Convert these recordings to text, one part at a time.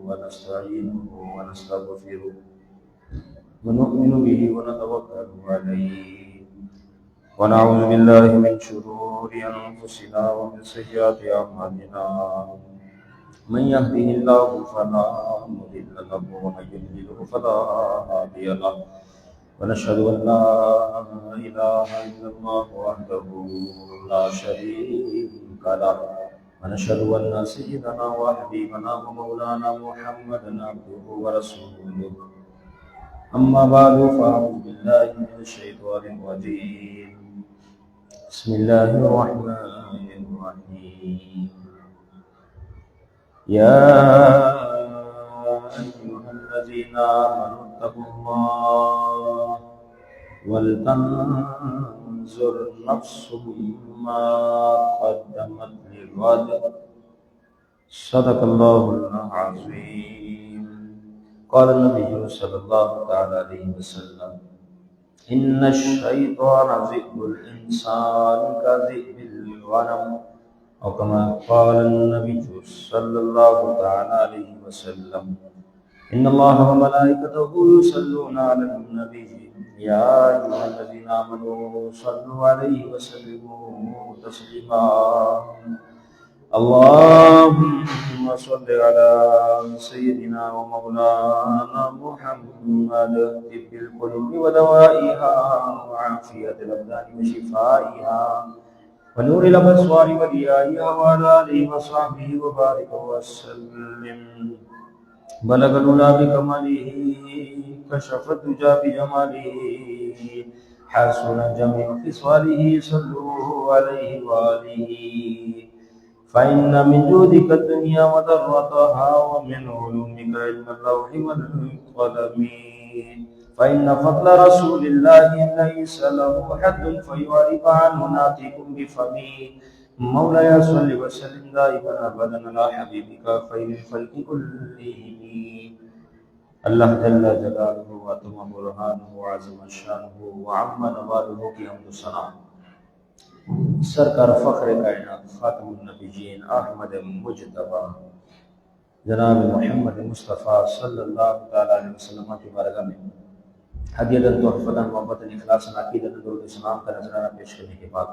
ونستعينه ونستغفره ونؤمن به ونتوكل عليه ونعوذ بالله من شرور أنفسنا ومن سيئات أعمالنا من يهده الله فلا مضل له ومن يضلل فلا هادي له ونشهد أن لا إله إلا الله وحده لا شريك له ونشهد أن سيدنا وحبيبنا ومولانا محمدا عبده ورسوله أما بعد فأعوذ بالله من الشيطان الرجيم بسم الله الرحمن الرحيم يا أيها الذين آمنوا اتقوا الله ولتنظر نفس ما قدمت لغد صدق الله العظيم قال النبي صلى الله تعالى عليه وسلم إن الشيطان ذئب الإنسان كذئب الغنم أو كما قال النبي صلى الله تعالى عليه وسلم إن الله وملائكته يصلون على النبي يا أيها الذين آمنوا صلوا عليه وسلموا تسليما اللهم صل على سيدنا ومولانا محمد طب القلوب ودوائها وعافية الأبدان وشفائها ونور الأبصار وضيائها وعلى آله وصحبه وبارك وسلم بلغ العلا بكماله كشف الدجى بجماله حسن جميع خصاله صلوا عليه وآله فإن من جودك الدنيا وضرتها ومن علومك علم اللوح والقلم فإن فضل رسول الله ليس له حد فيعرف عنه ناطق بفمه مولاي صل وسلم دائما أبدا على حبيبك خير الخلق كلهم اللہ جل جلالہ وعظم برہانہ وعظم شانہ وعم نوالہ کی حمد و ثنا سرکار فخر کائنات خاتم النبیین احمد مجتبی جناب محمد مصطفیٰ صلی اللہ تعالی علیہ وسلم کی بارگاہ میں ہدیۃ تحفۃ محبت اخلاص عقیدت درود اسلام کا نذرانہ پیش کرنے کے بعد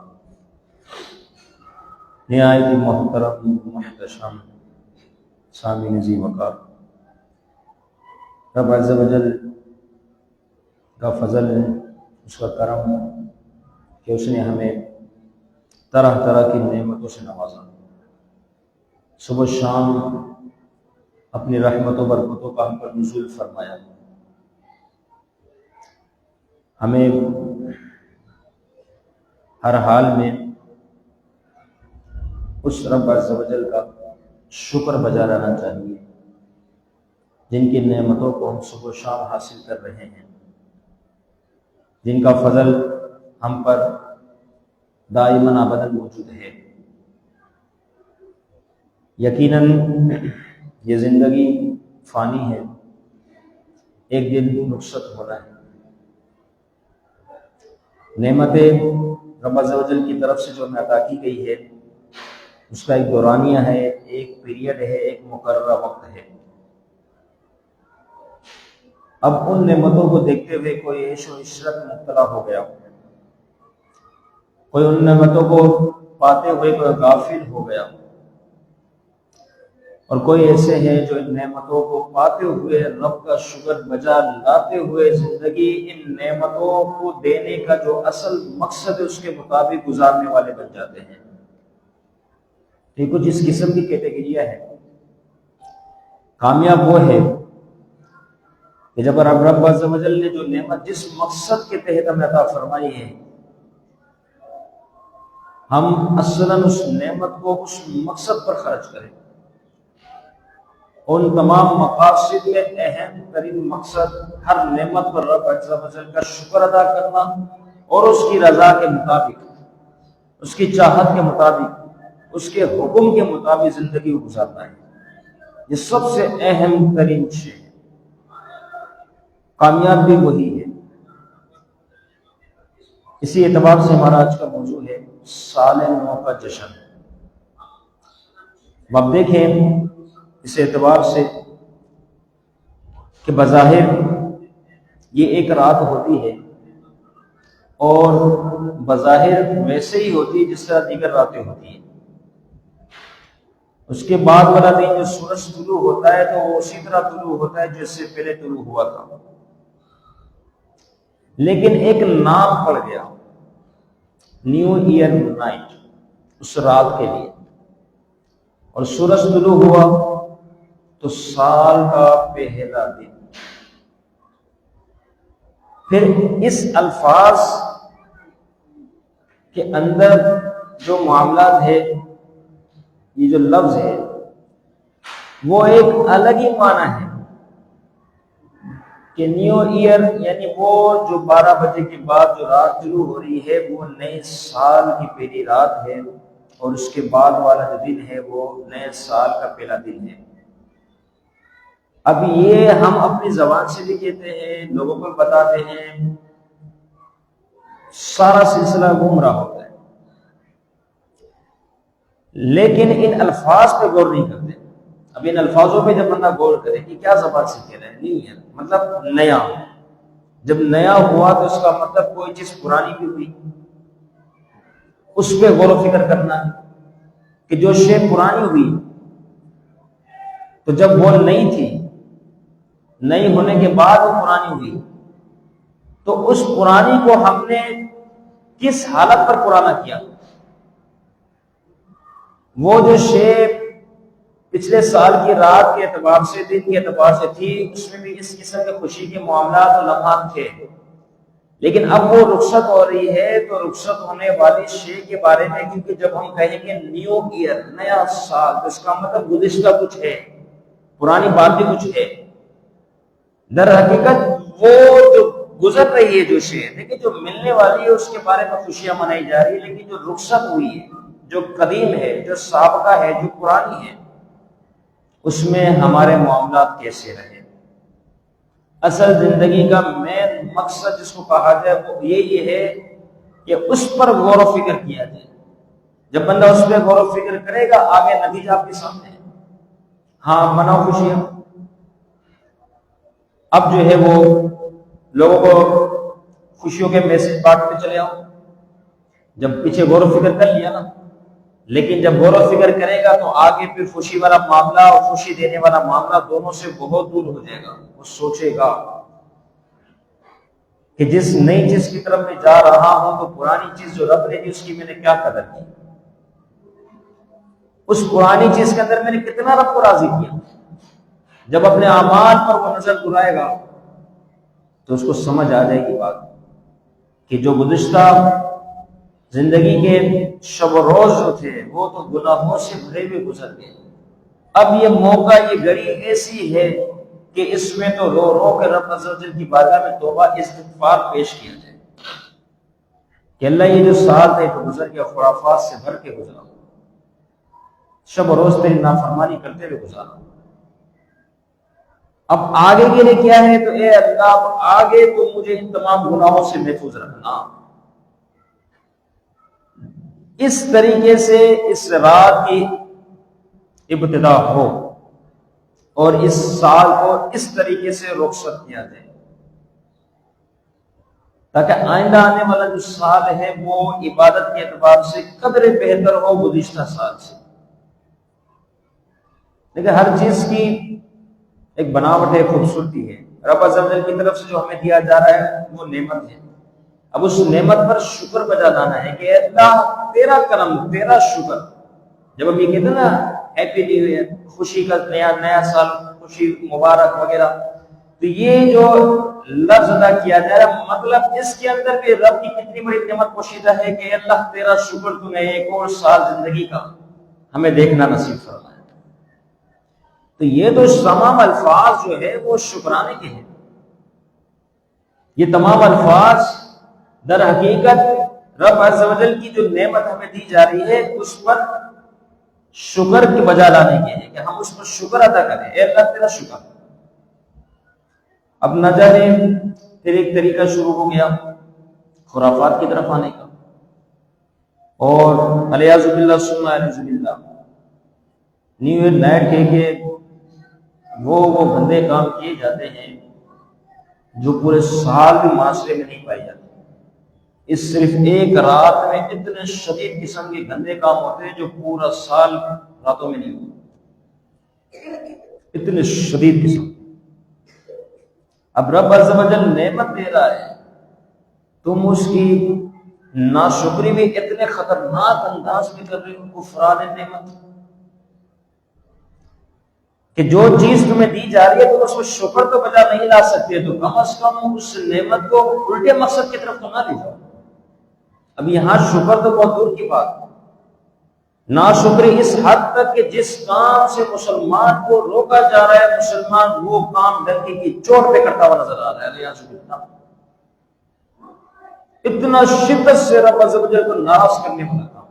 نہایت محترم محتشم سامعین ذی وقار، رب عز و جل کا فضل ہے، اس کا کرم ہے کہ اس نے ہمیں طرح طرح کی نعمتوں سے نوازا، صبح و شام اپنی رحمت و برکتوں کا ہم پر نزول فرمایا، ہمیں ہر حال میں اس رب عز و جل کا شکر بجا رہنا چاہیے جن کی نعمتوں کو ہم صبح و شام حاصل کر رہے ہیں، جن کا فضل ہم پر دائماً ابداً موجود ہے۔ یقیناً یہ زندگی فانی ہے، ایک دن رخصت ہونا ہے۔ نعمتیں رب عز و جل کی طرف سے جو ہمیں عطا کی گئی ہے اس کا ایک دورانیہ ہے، ایک پیریڈ ہے، ایک مقررہ وقت ہے۔ اب ان نعمتوں کو دیکھتے ہوئے کوئی عیش و عشرت میں مبتلا ہو گیا، کوئی ان نعمتوں کو پاتے ہوئے کوئی غافل ہو گیا، اور کوئی ایسے ہیں جو ان نعمتوں کو پاتے ہوئے رب کا شکر بجا لاتے ہوئے زندگی ان نعمتوں کو دینے کا جو اصل مقصد ہے اس کے مطابق گزارنے والے بن جاتے ہیں۔ یہ کچھ اس قسم کی کیٹیگریاں ہیں۔ کامیاب وہ ہے کہ جب رب عز و جل نے جو نعمت جس مقصد کے تحت ہمیں عطا فرمائی ہے، ہم اصلاً اس نعمت کو اس مقصد پر خرچ کریں۔ ان تمام مقاصد میں اہم ترین مقصد ہر نعمت پر رب عز و جل کا شکر ادا کرنا اور اس کی رضا کے مطابق، اس کی چاہت کے مطابق، اس کے حکم کے مطابق زندگی کو گزارنا ہے۔ یہ سب سے اہم ترین شے ہے، کامیاب بھی وہی ہے۔ اسی اعتبار سے ہمارا آج کا موضوع ہے سال نو کا جشن۔ اب دیکھیں اس اعتبار سے کہ بظاہر یہ ایک رات ہوتی ہے اور بظاہر ویسے ہی ہوتی ہے جس طرح دیگر راتیں ہوتی ہیں، اس کے بعد والا دن جو سورج طلوع ہوتا ہے تو وہ اسی طرح طلوع ہوتا ہے جو اس سے پہلے طلوع ہوا تھا، لیکن ایک نام پڑ گیا نیو ایئر نائٹ اس رات کے لیے، اور سورج طلوع ہوا تو سال کا پہلا دن۔ پھر اس الفاظ کے اندر جو معاملات ہے، یہ جو لفظ ہے وہ ایک الگ ہی معنی ہے کہ نیو ایئر یعنی وہ جو 12 بجے کے بعد جو رات شروع ہو رہی ہے وہ نئے سال کی پہلی رات ہے، اور اس کے بعد والا جو دن ہے وہ نئے سال کا پہلا دن ہے۔ اب یہ ہم اپنی زبان سے بھی کہتے ہیں، لوگوں کو بتاتے ہیں، سارا سلسلہ گمراہ ہوتا ہے، لیکن ان الفاظ پہ غور نہیں کرتے۔ اب ان الفاظوں پہ جب بندہ غور کرے کہ کیا زبان سے کہہ رہے ہیں، نہیں ہے مطلب نیا، جب نیا ہوا تو اس کا مطلب کوئی چیز پرانی بھی ہوئی، اس پہ غور و فکر کرنا ہے کہ جو شے پرانی ہوئی تو جب وہ نئی تھی، نئی ہونے کے بعد وہ پرانی ہوئی، تو اس پرانی کو ہم نے کس حالت پر پرانا کیا؟ وہ جو شے پچھلے سال کی رات کے اعتبار سے، دن کے اعتبار سے تھی، اس میں بھی اس قسم کے خوشی کے معاملات اور لمحات تھے، لیکن اب وہ رخصت ہو رہی ہے تو رخصت ہونے والی شے کے بارے میں، کیونکہ جب ہم کہیں گے نیو ایئر نیا سال تو اس کا مطلب گزشتہ کچھ ہے، پرانی بات بھی کچھ ہے۔ در حقیقت وہ جو گزر رہی ہے جو شے، لیکن جو ملنے والی ہے اس کے بارے میں خوشیاں منائی جا رہی ہے، لیکن جو رخصت ہوئی ہے، جو قدیم ہے، جو سابقہ ہے، جو پرانی ہے، اس میں ہمارے معاملات کیسے رہے۔ اصل زندگی کا مین مقصد جس کو کہا جائے وہ یہی ہے کہ اس پر غور و فکر کیا جائے۔ جب بندہ اس پہ غور و فکر کرے گا، آگے نتیجہ آپ کے سامنے ہے۔ ہاں مناؤ خوشیاں، اب جو ہے وہ لوگوں کو خوشیوں کے میسج بانٹتے چلے آؤ، جب پیچھے غور و فکر کر لیا نا، لیکن جب غور و فکر کرے گا تو آگے پھر خوشی والا معاملہ اور خوشی دینے والا معاملہ دونوں سے بہت دور ہو جائے گا۔ وہ سوچے گا کہ جس نئی چیز کی طرف میں جا رہا ہوں تو پرانی چیز جو رب نے دی اس کی میں نے کیا قدر کی، اس پرانی چیز کے اندر میں نے کتنا رب کو راضی کیا۔ جب اپنے اعمال پر وہ نظر گرائے گا تو اس کو سمجھ آ جائے گی بات کہ جو گزشتہ زندگی کے شب و روز جو تھے وہ تو گناہوں سے بھرے ہوئے گزر گئے، اب یہ موقع، یہ گھڑی ایسی ہے کہ اس میں تو رو رو کے رب عز و جل کی بارگاہ میں توبہ استغفار پیش کیا جائے کہ اللہ یہ جو سال تھے تو گزر گیا، خرافات سے بھر کے گزرا، شب و روز تیری نافرمانی کرتے ہوئے گزارا، اب آگے کے لیے کیا ہے؟ تو اے اللہ اب آگے تو مجھے ان تمام گناہوں سے محفوظ رکھنا۔ اس طریقے سے اس رات کی ابتدا ہو اور اس سال کو اس طریقے سے رخصت کیا جائے تاکہ آئندہ آنے والا جو سال ہے وہ عبادت کے اعتبار سے قدر بہتر ہو گزشتہ سال سے۔ لیکن ہر چیز کی ایک بناوٹ ہے، خوبصورتی ہے، رب عز و جل کی طرف سے جو ہمیں دیا جا رہا ہے وہ نعمت ہے۔ اب اس نعمت پر شکر بجا لانا ہے کہ اللہ تیرا کرم، تیرا شکر۔ جب ہم یہ کہتے ہیں نا ہیپی نیو ایئر، خوشی کا نیا سال، خوشی مبارک وغیرہ، تو یہ جو لفظ ادا کیا جا رہا ہے مطلب اس کے اندر بھی رب کی کتنی بڑی نعمت پوشیدہ ہے کہ اللہ تیرا شکر، تو نے ایک اور سال زندگی کا ہمیں دیکھنا نصیب فرمایا۔ تو یہ تو تمام الفاظ جو ہے وہ شکرانے کے ہیں، یہ تمام الفاظ در حقیقت رب عز و جل کی جو نعمت ہمیں دی جا رہی ہے اس پر شکر کی بجا لانے کے ہیں کہ ہم اس پر شکر ادا کریں۔ اے اللہ تیرا شکر۔ اب نہ جانے پھر ایک طریقہ شروع ہو گیا خرافات کی طرف آنے کا، اور الیاذ باللہ ثم الیاذ باللہ نیو ایئر نائٹ کہہ کے وہ گندے کام کیے جاتے ہیں جو پورے سال بھی معاشرے میں نہیں پائے جاتے. اس صرف ایک رات میں اتنے شدید قسم کے گندے کام ہوتے ہیں جو پورا سال راتوں میں نہیں ہوتے، اتنے شدید قسم. اب رب عز و جل نعمت دے رہا ہے، تم اس کی ناشکری بھی اتنے خطرناک انداز میں کر رہے ہو، کفران نعمت، کہ جو چیز تمہیں دی جا رہی ہے تم اس کو شکر تو بجا نہیں لا سکتے، تو کم از کم اس نعمت کو الٹے مقصد کی طرف تو نہ لے جاؤ. اب یہاں شکر تو بہت دور کی بات، ناشکری اس حد تک کہ جس کام سے مسلمان کو روکا جا رہا ہے مسلمان وہ کام ڈنکی کی چوٹ پہ کرتا ہوا نظر آ رہا ہے. اتنا شدت سے رب عز و جل کو ناراض کرنے والا کام.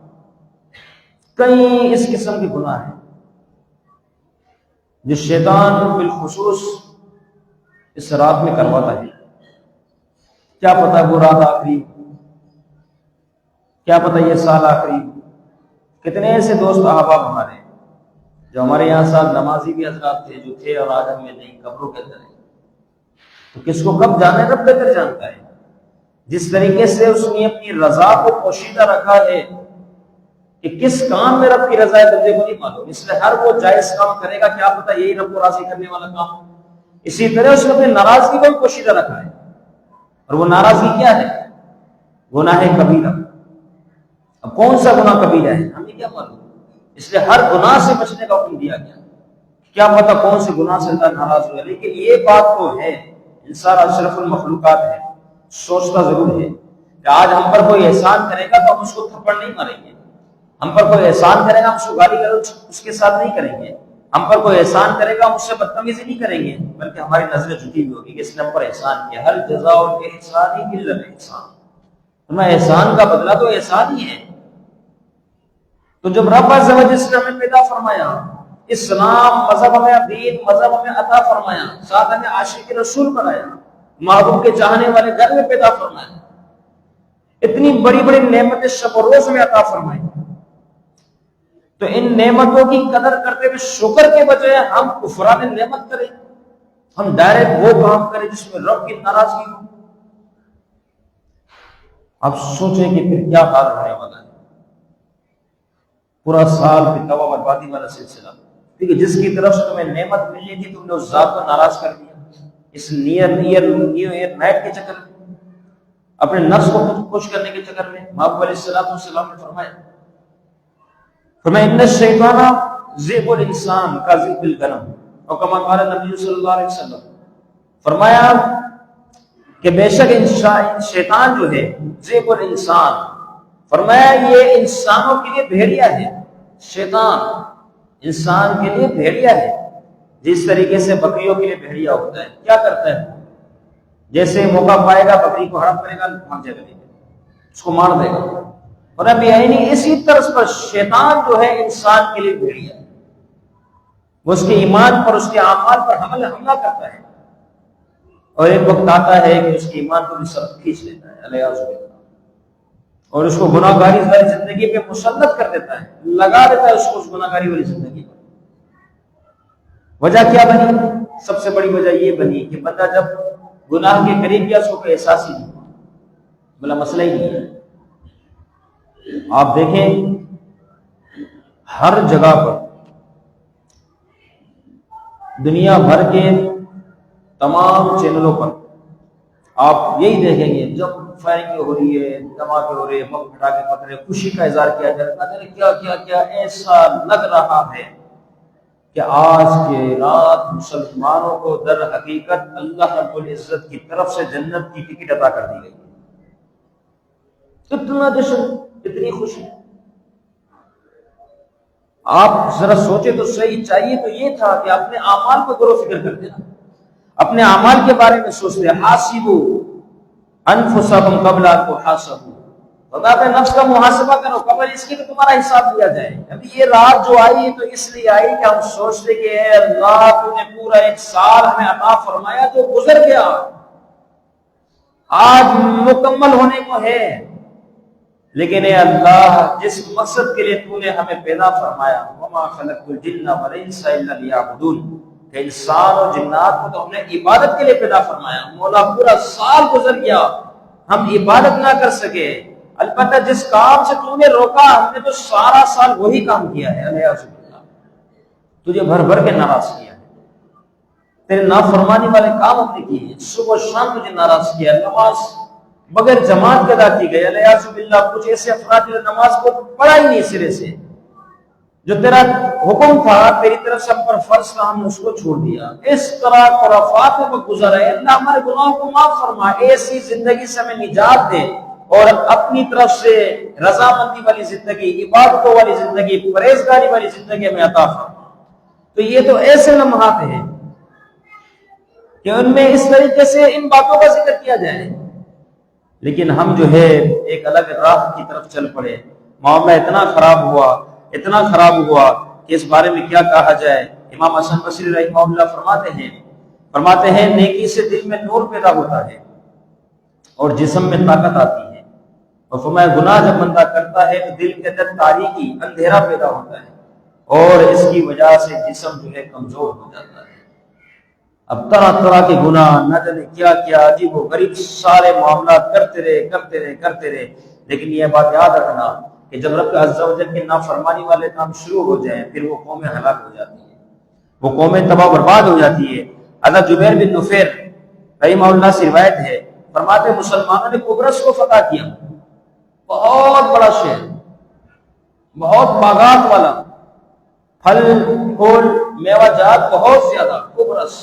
کئی اس قسم کے گناہ ہیں جو شیطان بالخصوص اس رات میں کرواتا ہے. کیا پتہ وہ رات آخری، کیا پتہ یہ سال آخری. کتنے ایسے دوست احباب ہمارے جو ہمارے یہاں ساتھ نمازی بھی حضرات تھے جو تھے اور آج ہم میں نہیں، قبروں کے اندر ہیں. تو کس کو کب جانا ہے رب بہتر جانتا ہے. جس طریقے سے اس نے اپنی رضا کو پوشیدہ رکھا ہے کہ کس کام میں رب کی رضا ہے بندے کو نہیں معلوم، اس لیے ہر وہ جائز کام کرے گا، کیا پتہ یہی رب کو راضی کرنے والا کام. اسی طرح اس نے اپنی ناراضگی کو بھی پوشیدہ رکھا ہے، اور وہ ناراضگی کیا ہے؟ گناہ کبیرہ. اب کون سا گناہ کبیرہ ہے ہمیں کیا معلوم، اس لیے ہر گناہ سے بچنے کا حکم دیا گیا. کیا پتہ کون سے گناہ سے اللہ ناراض ہوا. لیکن یہ بات تو ہے انسان اشرف المخلوقات ہے، سوچتا ضرور ہے کہ آج ہم پر کوئی احسان کرے گا تو ہم اس کو تھپڑ نہیں ماریں گے، ہم پر کوئی احسان کرے گا ہم اس کو گالی گلوچ اس کے ساتھ نہیں کریں گے، ہم پر کوئی احسان کرے گا ہم اس سے بدتمیزی نہیں کریں گے، بلکہ ہماری نظریں جھکی ہوئی ہوگی کہ اس نے ہم پر احسان کیا. ہر جزاء الاحسان الا الاحسان، ہمیں احسان کا بدلہ تو احسان ہی ہے. تو جب رب عز و جل نے ہمیں پیدا فرمایا، اسلام مذہب ہمیں دین مذہب ہمیں عطا فرمایا، ساتھ ہمیں عاشق رسول بنایا، محبوب کے چاہنے والے گھر میں پیدا فرمایا، اتنی بڑی بڑی نعمتیں شب و روز میں عطا فرمائی، تو ان نعمتوں کی قدر کرتے ہوئے شکر کے بجائے ہم کفران نعمت کریں، ہم ڈائریکٹ وہ کام کریں جس میں رب کی ناراضگی ہو. اب سوچیں کہ پھر کیا حال ہونے والا ہے. پورا سال پھر تباہ بربادی والا سلسلہ، کیونکہ جس کی طرف سے تمہیں نعمت ملنی تھی تم نے اس ذات کو ناراض کر دیا. اس نیو ایئر نائٹ کے چکر میں، اپنے نفس کو خود خوش کرنے کے چکر میں. محبوب علیہ السلام نے فرمایا ان الشیطان ذئب الانسان کا ذئب الغنم، اور کما قال نبی صلی اللہ علیہ وسلم، فرمایا کہ بے شک شیطان جو ہے ذئب الانسان، فرمایا یہ انسانوں کے لیے بھیڑیا ہے. شیطان انسان کے لیے بھیڑیا ہے، جس طریقے سے بکریوں کے لیے بھیڑیا ہوتا ہے. کیا کرتا ہے؟ جیسے موقع پائے گا بکری کو ہڑپ کرے گا، بھاگ جائے گا، اس کو مار دے گا. اور اب یعنی اسی طرز پر شیطان جو ہے انسان کے لیے بھیڑیا ہے، وہ اس کے ایمان پر اس کے اعمال پر حملہ کرتا ہے، اور ایک وقت آتا ہے کہ اس کے ایمان کو بھی سب کھینچ لیتا ہے الیاذ باللہ، اور اس کو گناہ گاری والی زندگی پہ مسلط کر دیتا ہے، لگا دیتا ہے اس کو اس گناہ گاری والی زندگی پر. وجہ کیا بنی؟ سب سے بڑی وجہ یہ بنی کہ بندہ جب گناہ کے قریب گیا اس کو کوئی احساس ہی نہیں، بولا مسئلہ ہی نہیں ہے. آپ دیکھیں ہر جگہ پر دنیا بھر کے تمام چینلوں پر آپ یہی دیکھیں گے، جب فائرنگ ہو رہی ہے، دھماکے ہو رہے ہیں، بم پٹاخے پھٹ رہے ہیں، خوشی کا اظہار کیا جا رہا ہے. کیا کیا کیا ایسا لگ رہا ہے کہ آج کے رات مسلمانوں کو در حقیقت اللہ رب العزت کی طرف سے جنت کی ٹکٹ عطا کر دی گئی. اتنا جشن، اتنی خوشی. آپ ذرا سوچے تو صحیح، چاہیے تو یہ تھا کہ اپنے اعمال کو غور و فکر کرتے نا، اپنے اعمال کے بارے میں سوچتے. حاسبوا انفسکم قبل ان تحاسبوا، خدا پہ نفس کا محاسبہ کرو قبل اس کے کہ تمہارا حساب لیا جائے. ابھی یہ رات جو آئی تو اس لیے آئی کہ ہم سوچتے کہ اے اللہ تو نے پورا ایک سال ہمیں عطا فرمایا جو گزر گیا، آج مکمل ہونے کو ہے، لیکن اے اللہ جس مقصد کے لیے تو نے ہمیں پیدا فرمایا، وما خلقت الجن والانس الا لیعبدون، کہ انسان اور جنات کو تو ہم نے عبادت کے لیے پیدا فرمایا، مولا پورا سال گزر گیا ہم عبادت نہ کر سکے، البتہ جس کام سے تو نے روکا ہم نے تو سارا سال وہی کام کیا ہے، الیاذ باللہ تجھے بھر بھر کے ناراض کیا ہے، تیرے نافرمانی والے کام ہم نے کیے ہیں، صبح شام تجھے ناراض کیا، نماز بغیر جماعت کے ادا کی گئی، الیاذ باللہ کچھ ایسے افراد جو نماز کو پڑھا ہی نہیں سرے سے، جو تیرا حکم تھا تیری طرف سے ہم پر فرض تھا ہم نے اس کو چھوڑ دیا، اس طرح خرافات میں گزر رہے، اللہ ہمارے گناہوں کو معاف فرما، ایسی زندگی سے ہمیں نجات دے اور اپنی طرف سے رضامندی والی زندگی، عبادتوں والی زندگی، پرہیزگاری والی زندگی ہمیں عطا فرما۔ تو یہ تو ایسے لمحات ہیں کہ ان میں اس طریقے سے ان باتوں کا ذکر کیا جائے، لیکن ہم جو ہے ایک الگ راہ کی طرف چل پڑے، معاملہ اتنا خراب ہوا کہ اس بارے میں کیا کہا جائے۔ امام حسن بصری رحمہ اللہ فرماتے ہیں نیکی سے دل میں نور پیدا ہوتا ہے اور جسم میں طاقت آتی ہے، اور فرمایا گناہ جب بندہ کرتا ہے تو دل کے اندر تاریکی اندھیرا پیدا ہوتا ہے اور اس کی وجہ سے جسم جو ہے کمزور ہو جاتا ہے۔ اب طرح طرح کے گناہ نہ جانے کیا کیا عجیب و غریب سارے معاملات کرتے رہے، لیکن یہ بات یاد رکھنا کہ جب رب عز و جل کے نافرمانی والے کام شروع ہو جائیں پھر وہ قومیں ہلاک ہو جاتی ہیں، وہ قومیں تباہ برباد ہو جاتی ہے۔ حضرت جبیر بن نفیر رحمہ اللہ سے روایت ہے، فرماتے ہیں مسلمانوں نے قبرص کو فتح کیا، بہت بڑا شہر، بہت باغات والا، پھل پھول میوہ جات بہت زیادہ، قبرص۔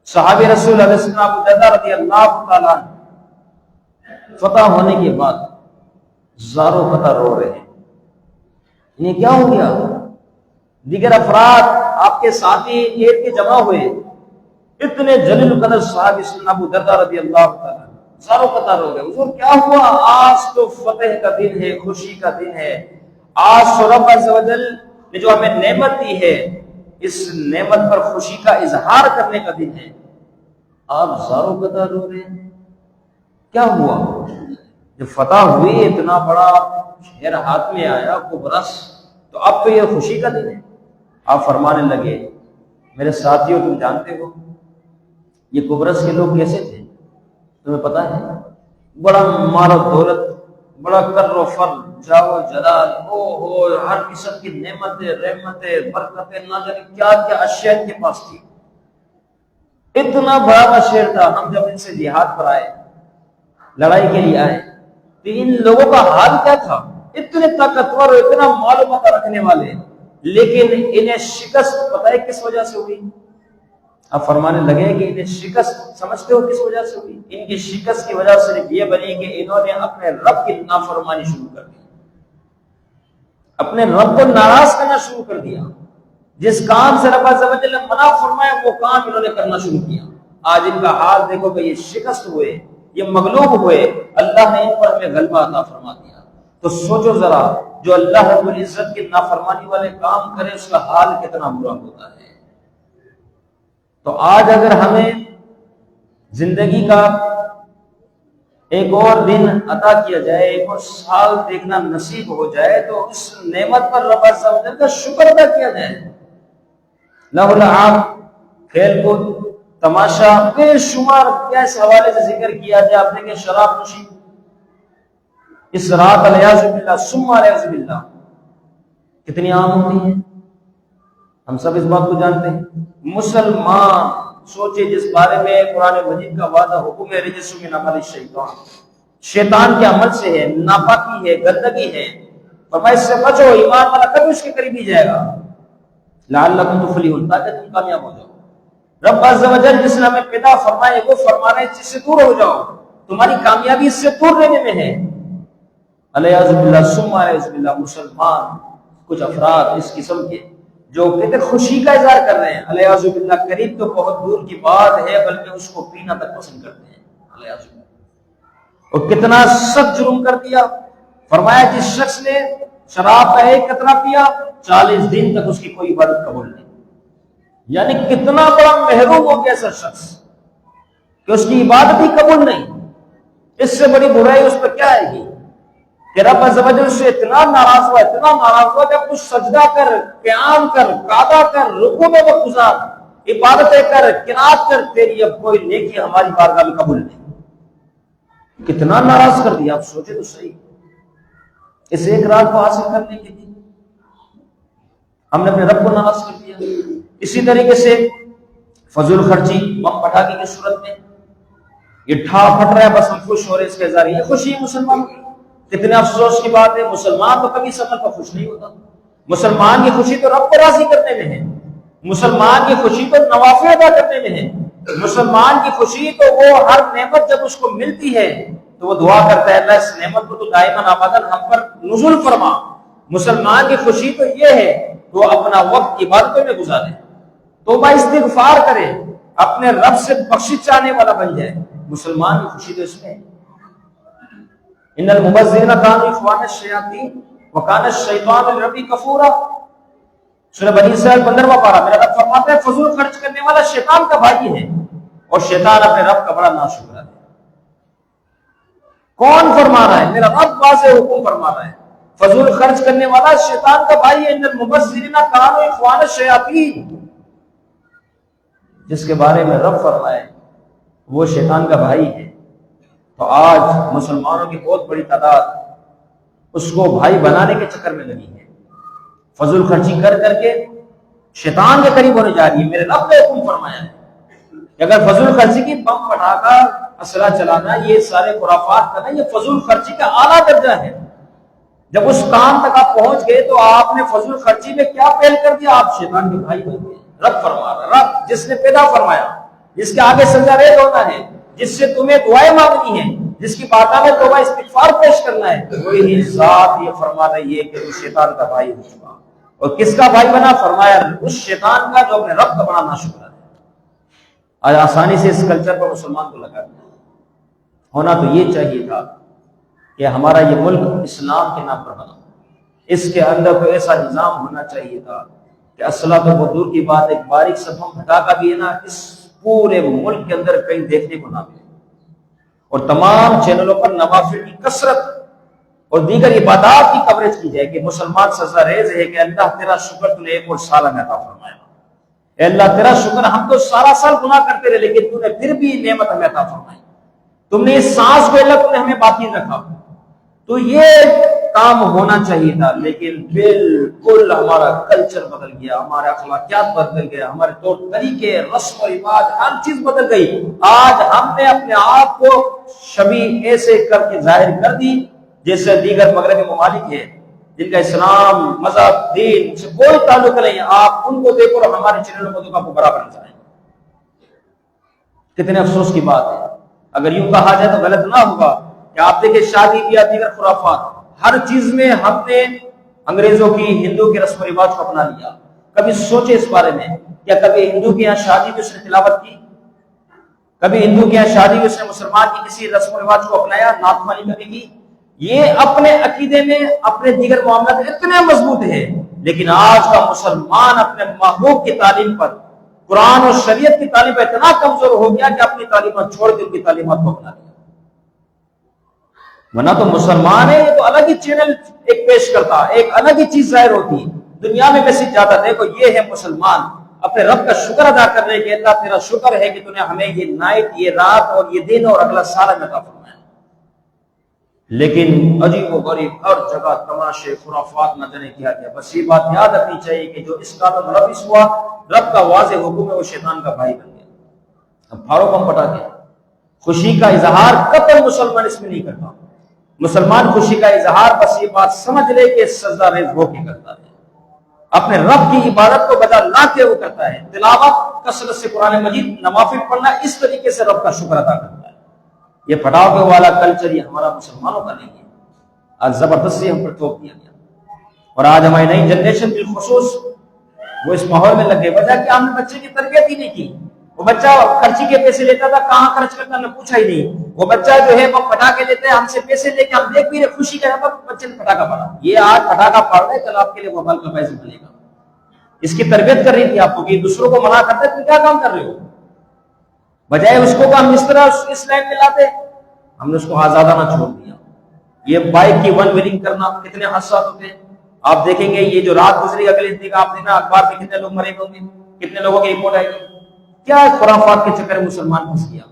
صحابی رسول علیہ السلام ابو درداء رضی اللہ تعالیٰ فتح ہونے کے بعد زاروں قطر رو رہے ہیں، انہیں کیا ہو گیا؟ دیگر افراد آپ کے ساتھی ایک کے جمع ہوئے، اتنے جلیل القدر صحابی ابو درداء رضی اللہ تعالیٰ زاروں قطر رو گئے، حضور کیا ہوا؟ آج تو فتح کا دن ہے، خوشی کا دن ہے، آج تو رب عز و جل نے جو ہمیں نعمت دی ہے اس نعمت پر خوشی کا اظہار کرنے کا دن ہے، آپ زاروں قطر رو رہے ہیں، کیا ہوا؟ جب فتح ہوئی اتنا بڑا شہر ہاتھ میں آیا قبرص، تو اب تو یہ خوشی کا دن ہے۔ آپ فرمانے لگے میرے ساتھیوں تم جانتے ہو یہ قبرص کے لوگ کیسے تھے؟ تمہیں پتا ہے؟ بڑا مال و دولت، بڑا کر و فر، جاہ و جلال، ہر قسم کی نعمتیں، رحمتیں، برکتیں، نہ جانے کیا کیا اشیاء ان کے پاس تھی، اتنا بڑا شہر تھا۔ ہم جب ان سے جہاد پر آئے، لڑائی کے لیے آئے، تو ان لوگوں کا حال کیا تھا؟ اتنے طاقتور، اتنا معلومات رکھنے والے، لیکن انہیں شکست پتہ ہے کس وجہ سے ہوئی؟ اب فرمانے لگے کہ انہیں شکست سمجھتے ہو کس وجہ سے ہوئی؟ ان کی شکست کی وجہ صرف یہ بنی کہ انہوں نے اپنے رب کی نافرمانی شروع کر دی، اپنے رب کو ناراض کرنا شروع کر دیا، جس کام سے رب عز و جل نے منع فرمایا وہ کام انہوں نے کرنا شروع کیا۔ آج ان کا حال دیکھو کہ یہ شکست ہوئے، یہ مغلوب ہوئے، اللہ نے ان پر ہمیں غلبہ عطا فرما دیا۔ تو سوچو ذرا جو اللہ رب العزت کی نافرمانی والے کام کرے اس کا حال کتنا برا ہوتا ہے۔ تو آج اگر ہمیں زندگی کا ایک اور دن عطا کیا جائے، ایک اور سال دیکھنا نصیب ہو جائے، تو اس نعمت پر رب عز و جل کا شکر ادا کیا جائے۔ لہو العام، کھیل کود، تماشا، بے شمار کیا اس حوالے سے ذکر کیا جائے۔ آپ دیکھیں شراب نوشی اس رات الیاذ باللہ ثم الیاذ باللہ کتنی عام ہوتی ہے، ہم سب اس بات کو جانتے ہیں۔ مسلمان سوچے جس بارے میں قرآن مجید کا وعدہ حکم ہے، رجس من عمل الشیطان، شیطان کے عمل سے ہے، ناپاکی ہے، گندگی ہے، فرمایا اس سے بچو، ایمان والا کبھی اس کے قریب نہیں جائے گا، لعلکم تفلحون، تاکہ تم کامیاب ہو جاؤ۔ رب عز و جل جس نے ہمیں پیدا فرمائے وہ فرما رہے ہیں اس سے دور ہو جاؤ، تمہاری کامیابی اس سے دور رہنے میں ہے۔ الیاذ باللہ ثم الیاذ باللہ، مسلمان کچھ افراد اس قسم کے جو کہتے خوشی کا اظہار کر رہے ہیں، الیاذ باللہ قریب تو بہت دور کی بات ہے، بلکہ اس کو پینا تک پسند کرتے ہیں، الیاذ باللہ۔ اور کتنا سخت جرم کر دیا، فرمایا جس شخص نے شراب کا ایک قطرہ پیا 40 دن تک اس کی کوئی عبادت قبول نہیں، یعنی کتنا بڑا محروم ہو گیا ایسا شخص کہ اس کی عبادت ہی قبول نہیں۔ اس سے بڑی برائی اس پر کیا آئے گی کہ رب عز و جل سے اتنا ناراض ہوا کہ اب تو سجدہ کر، قیام کر، قعدہ کر، رکوع میں وقت گزار، عبادتیں کر، قرات کر، تیری اب کوئی نیکی ہماری بارگاہ میں قبول نہیں۔ کتنا ناراض کر دیا، آپ سوچے تو صحیح، اس ایک رات کو حاصل کرنے کے لیے ہم نے اپنے رب کو ناراض کر دیا۔ اسی طریقے سے فضول خرچی، بم پٹاخے کی صورت میں یہ ٹھا پھٹ رہا ہے، بس ہم خوش ہو رہے ہیں، اس کے ذریعے یہ خوشی ہے مسلمانوں کی۔ کتنے افسوس کی بات ہے، مسلمان تو کبھی سفر پر خوش نہیں ہوتا۔ مسلمان کی خوشی تو رب کو راضی کرنے میں ہے، مسلمان کی خوشی تو نوافل ادا کرنے میں ہے، مسلمان کی خوشی تو وہ ہر نعمت جب اس کو ملتی ہے تو وہ دعا کرتا ہے اللہ اس نعمت کو تو دائماً ابداً ہم پر نزول فرما۔ مسلمان کی خوشی تو یہ ہے کہ وہ اپنا وقت عبادتوں میں گزارے، توبہ استغفار کرے، اپنے رب سے بخشش چاہنے والا بن جائے۔ مسلمان کی خوشی تو اس میں ہے۔ ان المبذرین کانوا اخوان الشیاطین وکان الشیطان لربہ کفورا، سورہ بنی اسرائیل 15واں پارہ۔ میرا رب فرماتا ہے فضول خرچ کرنے والا شیطان کا بھائی ہے اور شیطان اپنے رب کا بڑا ناشکر ہے۔ کون فرما رہا ہے؟ میرا رب واضح حکم فرما رہا ہے، فضول خرچ کرنے والا شیطان کا بھائی ہے۔ ان المبذرین کانوا اخوان الشیاطین، جس کے بارے میں رب فرمائے وہ شیطان کا بھائی ہے، تو آج مسلمانوں کی بہت بڑی تعداد اس کو بھائی بنانے کے چکر میں لگی ہے، فضول خرچی کر کر کے شیطان کے قریب ہونے جا رہی ہے۔ میرے رب نے حکم فرمایا ہے کہ اگر فضول خرچی کی بم پٹاخہ اسلحہ چلانا، یہ سارے خرافات کرنا، یہ فضول خرچی کا اعلیٰ درجہ ہے۔ جب اس کام تک آپ پہنچ گئے تو آپ نے فضول خرچی میں کیا پہل کر دیا؟ آپ شیطان کے بھائی بن گئے۔ رب فرما رہا، رب جس نے پیدا فرمایا، جس کے آگے سجدہ ریز ہونا ہے، جس سے تمہیں دعائیں مانگنی ہیں، جس کی باتوں میں توبہ استغفار پیش کرنا ہے، وہی ذات یہ فرماتا ہے یہ کہ تو شیطان کا بھائی ہو چکا۔ اور کس کا بھائی بنا؟ فرمایا اس شیطان کا جو اپنے رب کا بڑا ناشکر ہے۔ آج آسانی سے اس کلچر پر مسلمان کو لگا دیا۔ ہونا تو یہ چاہیے تھا کہ ہمارا یہ ملک اسلام کے نام پر بنا، اس کے اندر کوئی ایسا نظام ہونا چاہیے تھا کہ اسلحہ تو بہت دور کی بات، ایک باریک سا بم پٹاخہ بھی ہے نا، اس پورے ملک کے اندر کہیں دیکھنے کو نہ ملے، اور تمام چینلوں پر نوافل کی کثرت اور دیگر عبادات کی کوریج کی جائے کہ مسلمان سجدہ ریز ہے کہ اللہ تیرا شکر تو نے ایک اور سال ہمیں عطا فرمایا، اے اللہ تیرا شکر ہم تو سارا سال گناہ کرتے رہے لیکن تو نے پھر بھی نعمت ہمیں عطا فرمائی، تم نے اس سانس کو اللہ تو نے ہمیں باقی رکھا۔ تو یہ کام ہونا چاہیے تھا، لیکن بالکل ہمارا کلچر بدل گیا، ہمارے اخلاقیات بدل گیا، ہمارے طور طریقے، رسم و رواج، ہر چیز بدل گئی۔ آج ہم نے اپنے آپ کو شبیہ ایسے کر کے ظاہر کر دی جیسے دیگر مغربی ممالک ہیں جن کا اسلام مذہب دین سے کوئی تعلق نہیں ہے۔ آپ ان کو دیکھو اور ہمارے چینلوں کو تو برابر نظر آئیں۔ کتنے افسوس کی بات ہے، اگر یوں کہا جائے تو غلط نہ ہوگا کہ آپ دیکھیں شادی بیاہ دیگر خرافات، ہر چیز میں ہم نے انگریزوں کی، ہندو کے رسم و رواج کو اپنا لیا۔ کبھی سوچے اس بارے میں، کیا کبھی ہندو کے یہاں شادی میں اس نے تلاوت کی؟ کبھی ہندو کے یہاں شادی میں اس نے مسلمان کی کسی رسم و رواج کو اپنایا؟ نعت خوانی کبھی کی؟ یہ اپنے عقیدے میں، اپنے دیگر معاملات اتنے مضبوط ہیں، لیکن آج کا مسلمان اپنے محبوب کی تعلیم پر، قرآن اور شریعت کی تعلیم پر اتنا کمزور ہو گیا کہ اپنی تعلیمات چھوڑ کے ان کی تعلیمات کو اپنا لیا۔ ورنہ تو مسلمان ہے، یہ تو الگ ہی چینل ایک پیش کرتا، ایک الگ ہی چیز ظاہر ہوتی، دنیا میں میسج جاتا، دیکھو یہ ہے مسلمان اپنے رب کا شکر ادا کر رہے کہ اللہ تیرا شکر ہے کہ تو نے ہمیں یہ نائٹ، یہ رات اور یہ دن اور اگلا سال میں عطا فرمایا۔ لیکن عجیب و غریب ہر جگہ تماشے، خرافات نہ جانے کیا گیا۔ بس یہ بات یاد رکھنی چاہیے کہ جو اس کا ملوث ہوا، رب کا واضح حکم ہے، وہ شیطان کا بھائی بن گیا۔ اب پھاڑو بم پٹا کے خوشی کا اظہار قطعاً مسلمان اس میں نہیں کرتا۔ مسلمان خوشی کا اظہار بس یہ بات سمجھ لے کہ سجدہ ریز ہو کے کرتا ہے، اپنے رب کی عبادت کو بجا لا کے وہ کرتا ہے، تلاوت کثرت سے قرآن مجید، نوافل پڑھنا، اس طریقے سے رب کا شکر ادا کرتا ہے۔ یہ پٹاخے والا کلچر یہ ہمارا مسلمانوں کا نہیں ہے، آج زبردستی ہم پر تھوپ دیا گیا، اور آج ہماری نئی جنریشن بالخصوص وہ اس ماحول میں لگ گئے۔ وجہ کہ ہم نے بچے کی تربیت ہی نہیں کی۔ وہ بچہ خرچی کے پیسے لیتا تھا، کہاں خرچ کرتا ہم نے پوچھا ہی نہیں۔ وہ بچہ جو ہے وہ پٹاخے لیتے ہیں، ہم سے پیسے لے کے ہم دیکھ بھی رہے، خوشی کا بچے نے پٹاخہ پڑا، یہ آج پٹاخہ پڑ رہا ہے، کل آپ کے لیے موبائل کا پیسہ ملے گا۔ اس کی تربیت کر رہی تھی آپ کو کہ دوسروں کو منع کرتے تم کیا کام کر رہے ہو، بجائے اس کو ہم اس طرح اس لائن میں لاتے، ہم نے اس کو آزادانہ چھوڑ دیا۔ یہ بائک کی ون ویلنگ کرنا کتنے حادثات ہوتے ہیں آپ دیکھیں گے، یہ جو رات گزری اگلے دن آپ دیکھنا اخبار میں کتنے لوگ مرے ہوں گے، کتنے لوگوں کی رپورٹ آئے گی۔ کیا خرافات کے چکر میں مسلمان پھنس گیا؟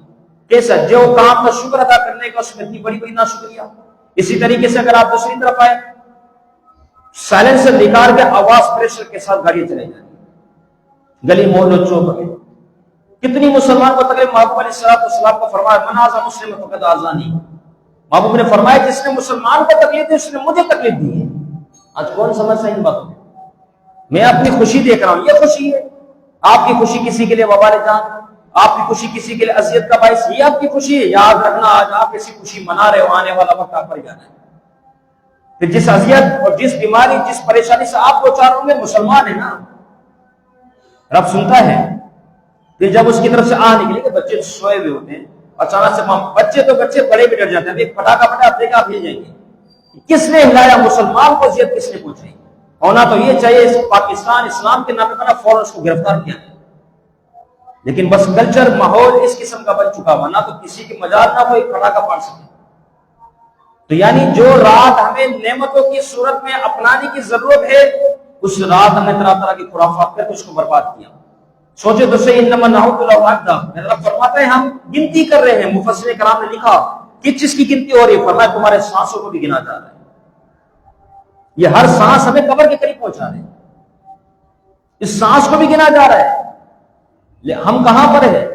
کیسا جو کام کا شکر ادا کرنے کا اس میں اتنی بڑی بڑی نا شکریہ. اسی طریقے سے اگر آپ دوسری طرف آئے، سائلنسر نکال کے آواز پریشر کے ساتھ گاڑی چلے جائیں گلی محلوں چوک میں. کتنی مسلمان کو تکلیف. محبوب علیہ السلام کو فرمایا من آزا مسلم فقد آزانی. محبوب نے فرمایا جس نے مسلمان کو تکلیف دی اس نے مجھے تکلیف دی ہے. آج کون سمجھتا ہے ان باتوں کو؟ میں اپنی خوشی دیکھ رہا ہوں، یہ خوشی ہے. آپ کی خوشی کسی کے لیے وبال جان، آپ کی خوشی کسی کے لیے اذیت کا باعث، یہ آپ کی خوشی ہے. یاد رکھنا آج آپ ایسی خوشی منا رہے ہو، آنے والا وقت آپ پر جانا ہے. پھر جس اذیت اور جس بیماری جس پریشانی سے آپ کو چار ہوں گے مسلمان ہے نا، رب سنتا ہے. پھر جب اس کی طرف سے نکلے کہ بچے سوئے ہوئے ہوتے ہیں، اچانک سے بچے بڑے بھی ڈر جاتے ہیں. ایک پٹاخہ پھٹا آپ دیکھا آپ ہل جائیں گے. کس نے ہلایا؟ مسلمان کو اذیت کس نے پہنچائی؟ ہونا تو یہ چاہیے اس پاکستان اسلام کے نام پر فوراً اس کو گرفتار کیا جائے. لیکن بس کلچر ماحول اس قسم کا بن چکا ہوا، نہ تو کسی کی مجال نہ کوئی پٹاخہ پھاڑ سکے. تو یعنی جو رات ہمیں نعمتوں کی صورت میں اپنانے کی ضرورت ہے، اس رات ہم نے طرح طرح کی خرافات کر کے اس کو برباد کیا. سوچے تو صحیح. انما نعوذ باللہ وحدہ. میرا رب فرماتا ہے ہم گنتی کر رہے ہیں. مفسر کرام نے لکھا کس چیز کی گنتی ہو رہی ہے؟ فرمایا تمہارے سانسوں کو بھی گنا جا رہا ہے. یہ ہر سانس ہمیں قبر کے قریب پہنچا رہے ہیں. اس سانس کو بھی گنا جا رہا ہے. ہم کہاں پر ہے؟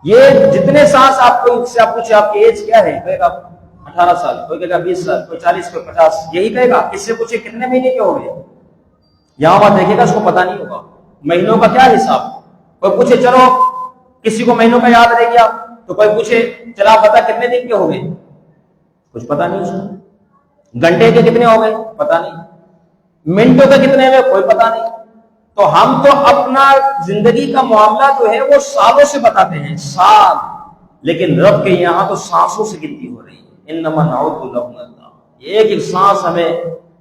یہ جتنے سانس آپ کو سے آپ پوچھے آپ کی ایج کیا ہے، کہے گا 18 سال، کوئی کہے گا 20 سال، کوئی 40، کوئی 50، یہی کہے گا. کس سے پوچھے کتنے مہینے کے ہو گئے، یہاں وہاں دیکھے گا اس کو پتا نہیں ہوگا. مہینوں کا کیا حساب؟ کوئی پوچھے چلو کسی کو مہینوں کا یاد رہ گیا، تو کوئی پوچھے چلا پتا کتنے دن کے ہو گئے، کچھ پتا نہیں. اس کو گھنٹے کے کتنے ہو گئے پتا نہیں، منٹوں کے کتنے ہوئے کوئی پتا نہیں. تو ہم تو اپنا زندگی کا معاملہ جو ہے وہ سالوں سے بتاتے ہیں، سال. لیکن رب کے یہاں تو سانسوں سے گنتی ہو رہی ہے. انما نعوذ باللہ من اللہ. ایک ایک سانس ہمیں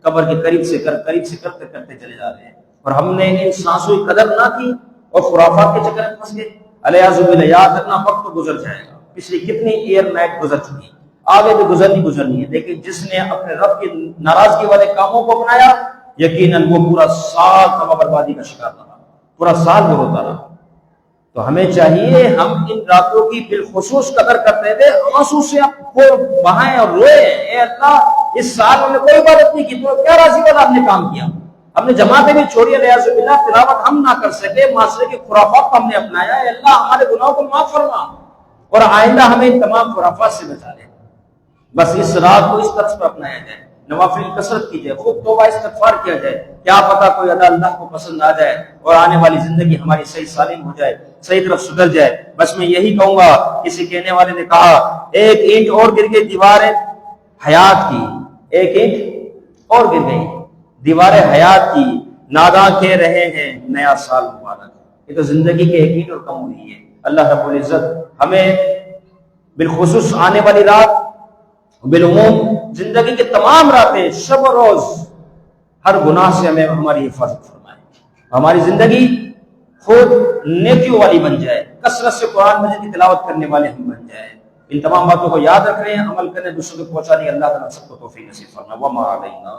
قبر کے قریب سے کرتے کرتے چلے جا رہے ہیں. اور ہم نے ان سانسوں کی قدر نہ کی اور خرافات کے چکر میں پھنس گئے. الیاذ باللہ. یاد رکھنا وقت تو گزر جائے گا. پچھلی کتنی ایئر نائٹ گزر چکی ہے، آگے بھی گزرنی ہے. لیکن جس نے اپنے رب کی ناراضگی والے کاموں کو اپنایا یقیناً وہ پورا سال تباہ بربادی کا شکار رہا، پورا سال وہ ہوتا رہا. تو ہمیں چاہیے ہم ان راتوں کی بالخصوص قدر کرتے ہوئے آنسو سے آپ کو بہائیں اور روئے. اے اللہ اس سال ہم نے کوئی عبادت نہیں کی، تو کیا راضی والا آپ نے کام کیا. ہم نے جماعتیں بھی چھوڑی، الیاذ باللہ تلاوت ہم نہ کر سکے، معاشرے کی خرافات ہم نے اپنایا. اے اللہ ہمارے گناہوں کو معاف فرما اور آئندہ ہمیں ان تمام خرافات سے بچا لے. بس اس رات کو اس طرز پر اپنایا جائے، نوافل کثرت کی جائے، خوب توبہ استغفار کیا جائے. کیا پتا کوئی ادا اللہ کو پسند آ جائے اور آنے والی زندگی ہماری صحیح سالم ہو جائے، صحیح طرف سدھر جائے. بس میں یہی کہوں گا، کسی کہنے والے نے کہا ایک اینٹ اور گر گئی دیوار حیات کی، ایک اینٹ اور گر گئی دیوار حیات کی، ناداں کہہ رہے ہیں نیا سال مبارک. یہ تو زندگی کے ایک اینٹ اور کم ہوئی ہے. اللہ رب العزت ہمیں بالخصوص آنے والی رات، بالعموم زندگی کے تمام راتیں، شب و روز، ہر گناہ سے ہمیں ہماری حفاظت فرمائے. ہماری زندگی خود نیکیوں والی بن جائے، کثرت سے قرآن مجید کی تلاوت کرنے والے ہم بن جائیں. ان تمام باتوں کو یاد رکھ رہے ہیں، عمل کرنے، دوسروں کو پہنچانے. اللہ تعالیٰ سب کو توفیق نصیب فرمائے. وما علینا